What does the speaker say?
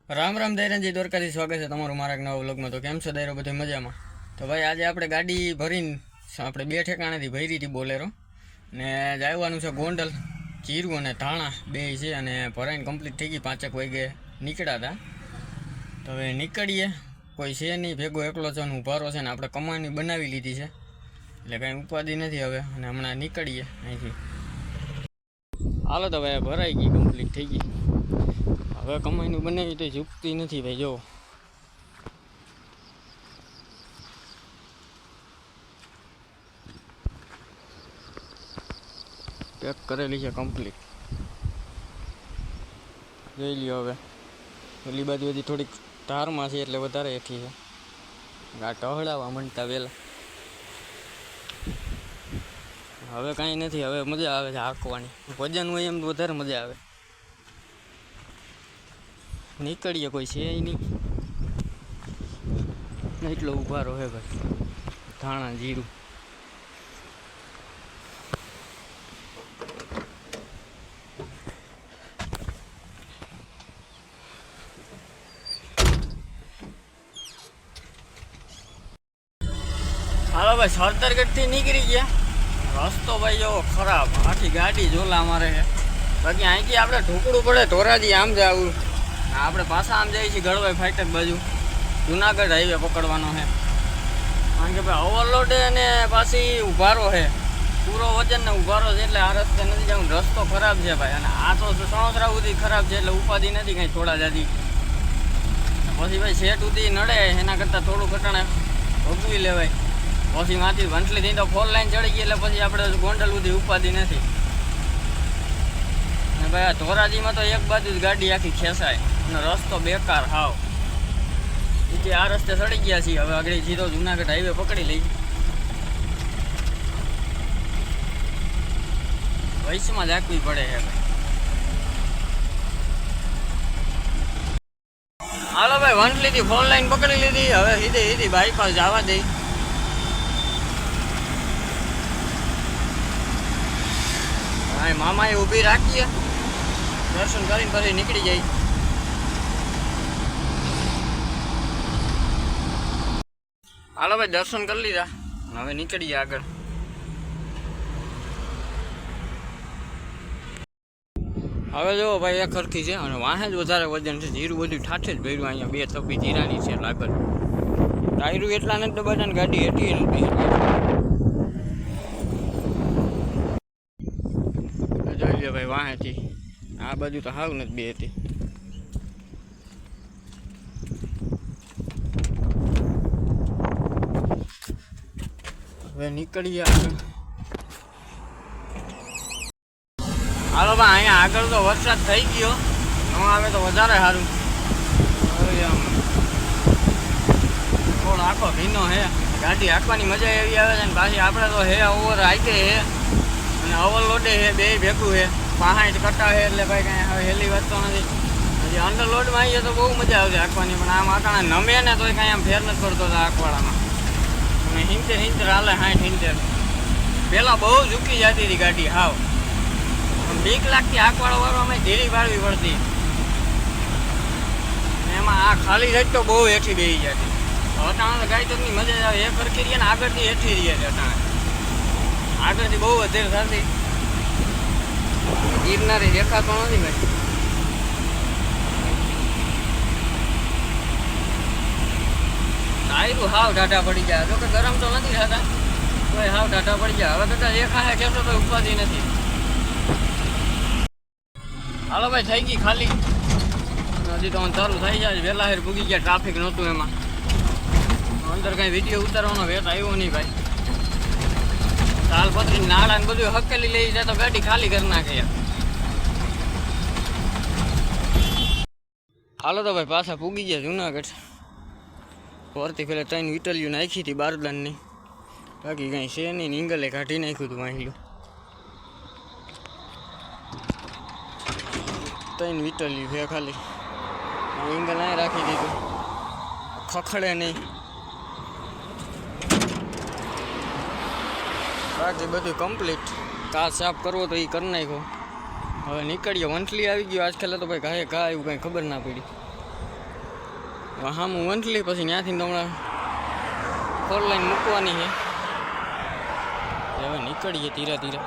રામ રામ દૈરનજી દ્વારકાથી સ્વાગત છે તમારું મારા એક નવા વ્લોગમાં। તો કેમ છો દૈરો, બધું મજામાં? તો ભાઈ આજે આપણે ગાડી ભરીને આપણે બે ઠેકાણાથી ભરી હતી બોલેરો ને જવાનું છે ગોંડલ, ચીરું અને ધાણા બે છે અને ભરાઈને કમ્પ્લીટ થઈ ગઈ। 5 વાગે નીકળ્યા હતા। તો હવે નીકળીએ, કોઈ છે નહીં, ભેગો એકલો છે ને ઉભારો છે ને આપણે કમાણી બનાવી લીધી છે એટલે કાંઈ ઉપાધિ નથી હવે। અને હમણાં નીકળીએ અહીંથી। હાલો તો ભાઈ ભરાઈ ગઈ, કમ્પ્લીટ થઈ ગઈ। હવે કમાઈનું બનાવી તો ઝૂકતી નથી ભાઈ। જો પેક કરેલી છે કમ્પ્લીટ, જોઈ લ્યો। હવે પેલી બાજુ હજી થોડીક ધારમાં છે એટલે વધારે હેઠી છે, આ ટહળાવા માંડતા વહેલા। હવે કાંઈ નથી, હવે મજા આવે છે હાંકવાની, વજન હોય એમ વધારે મજા આવે। નીકળીએ, કોઈ છે નહીં, એટલો ઉભારો હે ભાઈ। ધાણા જીરું હાલો ભાઈ, સરદારગઢથી નીકળી ગયા। રસ્તો ભાઈ જો ખરાબ, આખી ગાડી ઝોલા મારે છે। બાકી અહીંથી આપણે ઢોકળું પડે ધોરાજી, આમ જવું। આપણે પાછા આમ જઈએ છીએ ગળવાઈ ફાટક બાજુ, જુનાગઢ હાઈવે પકડવાનો છે। કારણ કે ભાઈ ઓવરલોડ અને પાછી ઉભારો છે, પૂરો વજન ને ઉભારો છે એટલે આ રસ્તે નથી જવું। રસ્તો ખરાબ છે ભાઈ, અને આ તો સણોસરા સુધી ખરાબ છે એટલે ઉપાધિ નથી કાંઈ થોડા જાજી। પછી ભાઈ શેઠ સુધી નડે એના કરતાં થોડું ઘટાણે ભોગવી લેવાય। પછી માંથી વંટલીથી તો 4 લાઈન ચડી ગઈ એટલે પછી આપણે ગોંડલ સુધી ઉપાધિ નથી। અને ભાઈ આ ધોરાજીમાં તો એક બાજુ જ ગાડી આખી ખેંચાય અને રસ્તો બેકાર હાવ। એટલે આ રસ્તે ચડી ગયા છીએ, હવે આગળ સીધો જુનાગઢ હાઈવે પકડી લઈ। વૈશમાં રાખવી પડે છે ભાઈ। હાલો ભાઈ, વંટલીથી 4 લાઈન પકડી લીધી, હવે સીધી બાયપાસ જવા દઈ। મામાએ ઊભી રાખીએ, દર્શન કરીને પછી નીકળી જાય। હાલો ભાઈ, દર્શન કરી લીધા, હવે નીકળીએ આગળ। હવે જો ભાઈ એક ખરખી છે અને વાહે જ વધારે વજન છે, જીરું બધું ઠાઠે જ ભર્યું। અહીંયા 2 થપ્પી જીરાની છે આગળ, ટાયરું એટલા નથી દબાતા ને ગાડી હેઠી નથી। જોઈ લે ભાઈ, વાહેથી આ બાજુ તો હાવ નથી બે હતી। હવે નીકળીએ આગળ। હાલો ભાઈ, અહીંયા આગળ તો વરસાદ થઈ ગયો, ન આવે તો વધારે સારું। થોડો આખો ભીનો હે, ગાડી હાંકવાની મજા એવી આવે છે ને પાછી આપણે તો હે ઓવર હાઈકે હે અને ઓવરલોડે હે, બે ભેગું હે। 65 કટા હે એટલે ભાઈ કાંઈ હવે હેલી વાત તો નથી। હજી અંડરલોડમાં આવીએ તો બહુ મજા આવશે હાંકવાની, પણ આમ આકાણા નમે ને તોય કાંઈ આમ ફેર નથી પડતો હાંકવાળામાં। અને 70 હાલે, 60 પહેલાં બહુ ઝૂકી જતી હતી ગાડી હાવ, બીક લાગતી હાંકવાળો વાળવામાં ધીરી પાડવી પડતી। એમાં આ ખાલી જાય તો બહુ હેઠી બેસી જતી। અટાણે તો ગાડી તકની મજા આવે, એક સરખી રહીએ ને આગળથી હેઠી રહીએ છે અટાણે, આગળથી બહુ વધારે થતી। ગિરનારી દેખાતો નથી ભાઈ। ટાયરું હાવ ઢાઢા પડી ગયા, જો કે ગરમ તો નથી થતા, તોય હાવ ઢાઢા પડી ગયા। હવે કદાચ એક હાથે કેમ તો ઉપાધિ નથી। હાલો ભાઈ, થઈ ગઈ ખાલી, હજી તો ચાલુ થઈ જાય। વહેલા હેર પૂગી ગયા, ટ્રાફિક નહોતું એમાં, અંદર કાંઈ વિડીયો ઉતારવાનો વેટ આવ્યો નહીં ભાઈ। તાલપત્રી નાળા ને બધું હકેલી લઈ જાય તો ગાડી ખાલી કરી નાખે। હાલો તો ભાઈ, પાછા પૂગી ગયા જુનાગઢ। ફરતી પેલા 3 વિટલીઓ નાખી હતી બારદાનની, બાકી કાંઈ છે નહીં, નીંગલે કાઢી નાખ્યું હતું વાંહેલું। 3 વિટલીઓ છે ખાલી, નીંગલ અહીં રાખી દીધું, ખખડે નહીં। બાકી બધું કમ્પ્લીટ, કાચ સાફ કરવો તો એ કરી નાખ્યો। હવે નીકળીએ, વંટલી આવી ગયો આજકાલ તો ભાઈ ઘાએ ઘા એવું કાંઈ ખબર ના પડી। હા હું વંથલી પછી ત્યાંથી તો હમણાં 4 લાઈન મૂકવાની છે હવે નીકળીએ ધીરે ધીરે.